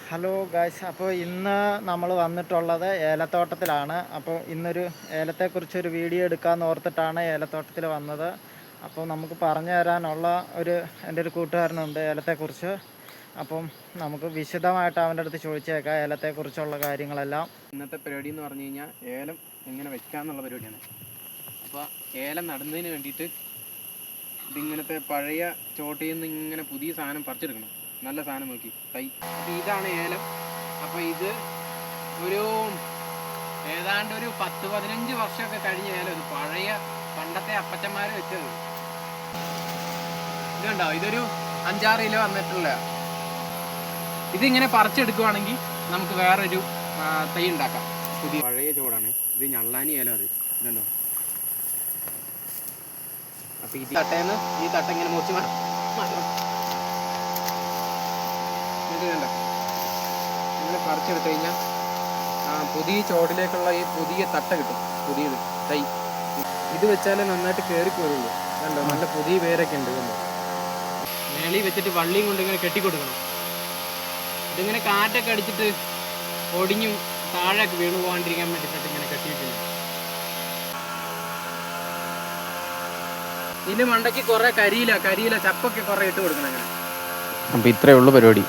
Hello guys, അപ്പോൾ ഇന്ന് നമ്മൾ വന്നിട്ടുള്ളത് ഏലത്തോട്ടത്തിലാണ്. അപ്പോൾ ഇന്നൊരു ഏലത്തെക്കുറിച്ചൊരു വീഡിയോ എടുക്കാമെന്ന് ഓർത്തിട്ടാണ് ഏലത്തോട്ടത്തിൽ വന്നത്. അപ്പോൾ നമുക്ക് പറഞ്ഞു തരാനുള്ള എൻ്റെ ഒരു കൂട്ടുകാരനുണ്ട് ഏലത്തെക്കുറിച്ച്. അപ്പം നമുക്ക് വിശദമായിട്ട് അവൻ്റെ അടുത്ത് ചോദിച്ചേക്കാം ഏലത്തെക്കുറിച്ചുള്ള കാര്യങ്ങളെല്ലാം. ഇന്നത്തെ പരിപാടി എന്ന് പറഞ്ഞു കഴിഞ്ഞാൽ ഏലം എങ്ങനെ വെക്കാമെന്നുള്ള പരിപാടിയാണ്. അപ്പോൾ ഏലം നടുന്നതിന് വേണ്ടിയിട്ട് ഇതിങ്ങനത്തെ പഴയ ചോട്ടയിൽ നിന്ന് ഇങ്ങനെ പുതിയ സാധനം പറിച്ചെടുക്കണം. നല്ല സാധനം നോക്കി തൈ. അപ്പോൾ ഇതാണ് ഏലം. അപ്പോൾ ഇത് ഏതാണ്ട് ഒരു 10-15 വർഷമൊക്കെ കഴിഞ്ഞ ഏലം. ഇത് പഴയ പണ്ടത്തെ അപ്പച്ചന്മാർ വെച്ചത്. ഇതുണ്ടാവും, ഇതൊരു 5-6 കിലോ വന്നിട്ടുള്ള. ഇതിങ്ങനെ പറിച്ചെടുക്കുവാണെങ്കിൽ നമുക്ക് വേറൊരു തൈ ഉണ്ടാക്കാം. പുതിയ പഴയ ചോടാണ് ഇത്. ഞള്ളാനി ഏലം അത് ഇതല്ലോ. അപ്പോൾ ഈ തട്ടേന്ന് ഈ തട്ട ഇങ്ങനെ മുറിച്ച് മാറ്റണം. കണ്ടോ, ഇങ്ങനെ പറിച്ചെടുത്ത് കഴിഞ്ഞാൽ പുതിയ ചോടിലേക്കുള്ള ഈ പുതിയ തട്ട കിട്ടും. പുതിയത് തൈ ഇത് വെച്ചാലേ നന്നായിട്ട് കയറി പോരുള്ളൂ. കണ്ടോ, നല്ല പുതിയ പേരൊക്കെ ഉണ്ട്. കണ്ടോ, മേളിൽ വെച്ചിട്ട് വള്ളിയും കൊണ്ട് ഇങ്ങനെ കെട്ടിക്കൊടുക്കണം. ഇതിങ്ങനെ കാറ്റൊക്കെ അടിച്ചിട്ട് ഒടിഞ്ഞും താഴേക്ക് വീണു പോകാണ്ടിരിക്കാൻ വേണ്ടിയിട്ട് ഇങ്ങനെ കെട്ടിയിട്ടില്ല. ഇതിന് മണ്ടയ്ക്ക് കുറേ കരിയില ചപ്പൊക്കെ കുറേ ഇട്ട് കൊടുക്കണം. അങ്ങനെ അപ്പോൾ ഇത്രയേ ഉള്ളൂ പരിപാടി.